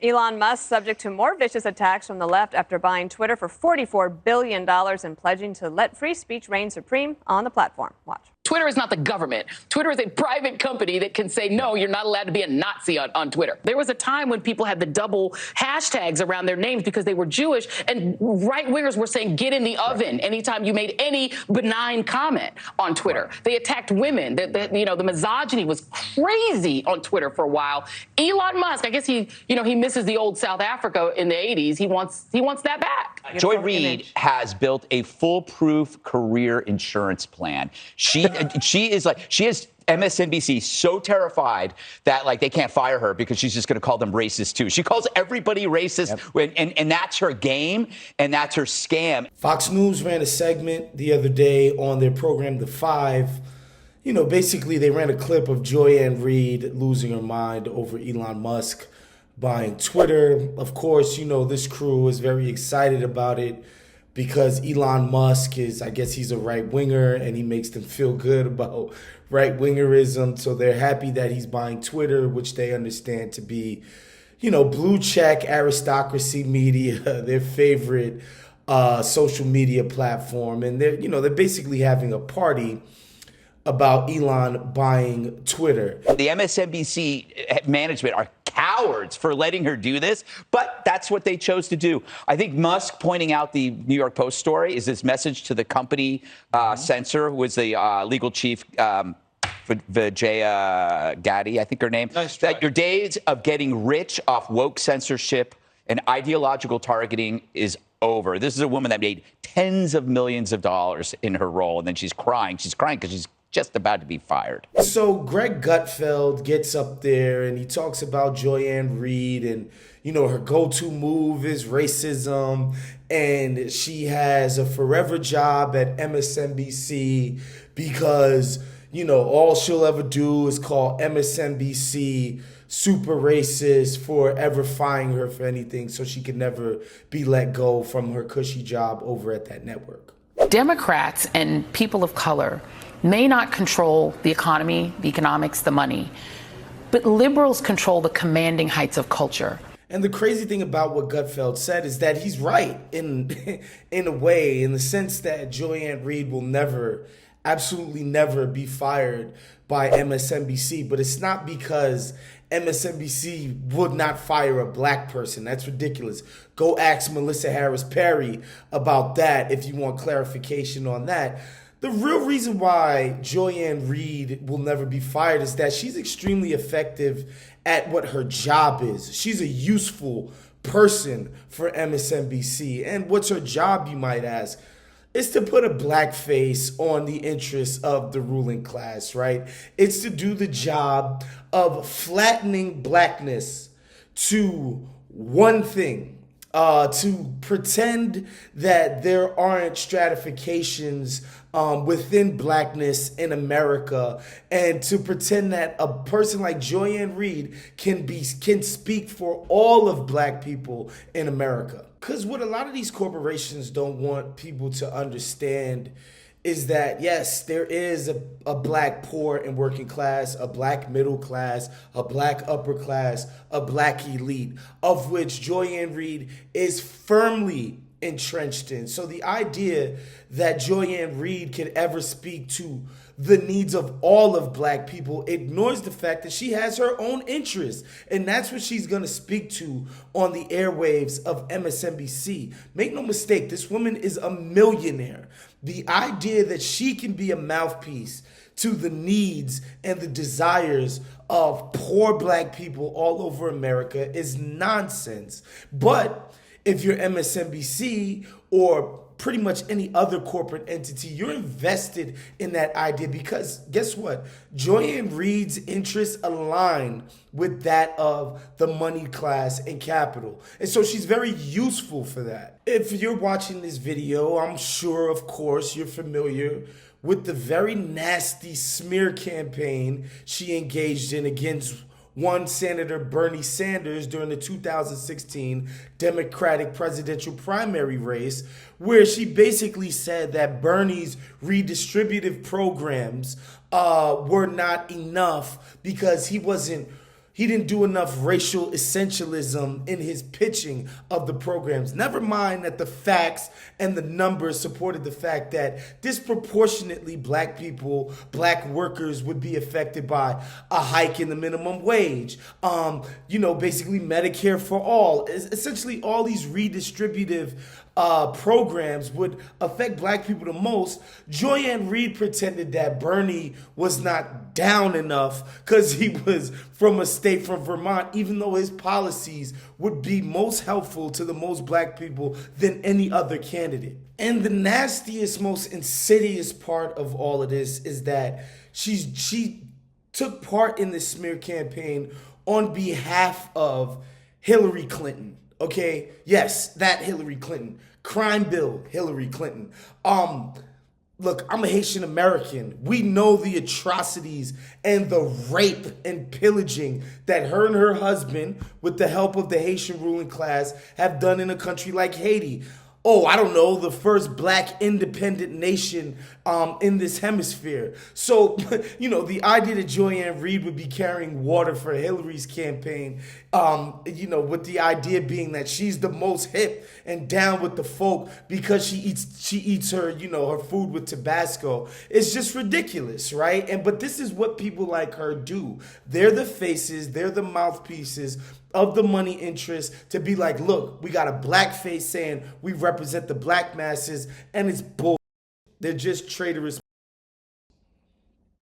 Elon Musk subject to more vicious attacks from the left after buying Twitter for $44 billion and pledging to let free speech reign supreme on the platform. Watch. Twitter is not the government. Twitter is a private company that can say, no, you're not allowed to be a Nazi on Twitter. There was a time when people had the double hashtags around their names because they were Jewish, and right-wingers were saying, get in the oven anytime you made any benign comment on Twitter. They attacked women. The misogyny was crazy on Twitter for a while. Elon Musk, I guess he misses the old South Africa in the 80s. He wants that back. Joy Reid has built a foolproof career insurance plan. She has MSNBC so terrified that they can't fire her because she's just going to call them racist too. She calls everybody racist, and that's her game and that's her scam. Fox News ran a segment the other day on their program, The Five. Basically they ran a clip of Joy Reid losing her mind over Elon Musk buying Twitter. Of course, this crew is very excited about it because Elon Musk I guess he's a right-winger and he makes them feel good about right-wingerism. So they're happy that he's buying Twitter, which they understand to be, blue check aristocracy media, their favorite social media platform. And they're basically having a party about Elon buying Twitter. The MSNBC management are cowards for letting her do this, but that's what they chose to do. I think Musk pointing out the New York Post story is his message to the company censor, who was the legal chief, Vijaya Gaddy, I think her name, that your days of getting rich off woke censorship and ideological targeting is over. This is a woman that made tens of millions of dollars in her role, and then she's crying. She's crying because she's just about to be fired. So Greg Gutfeld gets up there and he talks about Joy Reid and, her go-to move is racism, and she has a forever job at MSNBC because, all she'll ever do is call MSNBC super racist for ever firing her for anything so she can never be let go from her cushy job over at that network. Democrats and people of color may not control the economy, the economics, the money, but liberals control the commanding heights of culture. And the crazy thing about what Gutfeld said is that he's right in a way, in the sense that Joy Reid will never, absolutely never be fired by MSNBC. But it's not because MSNBC would not fire a black person. That's ridiculous. Go ask Melissa Harris Perry about that if you want clarification on that. The real reason why Joy Reid will never be fired is that she's extremely effective at what her job is. She's a useful person for MSNBC. And what's her job, you might ask? It's to put a black face on the interests of the ruling class, right? It's to do the job of flattening blackness to one thing. To pretend that there aren't stratifications within blackness in America, and to pretend that a person like Joy Reid can speak for all of black people in America. Because what a lot of these corporations don't want people to understand is that, yes, there is a black poor and working class, a black middle class, a black upper class, a black elite, of which Joy Reid is firmly entrenched in. So the idea that Joy Reid could ever speak to the needs of all of black people ignores the fact that she has her own interests. And that's what she's going to speak to on the airwaves of MSNBC. Make no mistake, this woman is a millionaire. The idea that she can be a mouthpiece to the needs and the desires of poor black people all over America is nonsense. But if you're MSNBC or pretty much any other corporate entity, you're invested in that idea because guess what? Joy Reid's interests align with that of the money class and capital. And so she's very useful for that. If you're watching this video, I'm sure, of course, you're familiar with the very nasty smear campaign she engaged in against one Senator Bernie Sanders during the 2016 Democratic presidential primary race, where she basically said that Bernie's redistributive programs were not enough because he wasn't he didn't do enough racial essentialism in his pitching of the programs. Never mind that the facts and the numbers supported the fact that disproportionately black people, black workers would be affected by a hike in the minimum wage. Basically Medicare for all. Essentially all these redistributive programs would affect black people the most. Joy Reid pretended that Bernie was not down enough because he was from a state from Vermont, even though his policies would be most helpful to the most black people than any other candidate. And the nastiest, most insidious part of all of this is that she took part in the smear campaign on behalf of Hillary Clinton. Okay, yes, that Hillary Clinton. Crime bill, Hillary Clinton. Look, I'm a Haitian American. We know the atrocities and the rape and pillaging that her and her husband, with the help of the Haitian ruling class, have done in a country like Haiti. Oh, I don't know, the first black independent nation in this hemisphere. So, the idea that Joy Reid would be carrying water for Hillary's campaign, with the idea being that she's the most hip and down with the folk because she eats her, her food with Tabasco. It's just ridiculous, right? But this is what people like her do. They're the faces, they're the mouthpieces of the money interests to be like, look, we got a black face saying we represent the black masses, and it's bull. They're just traitorous.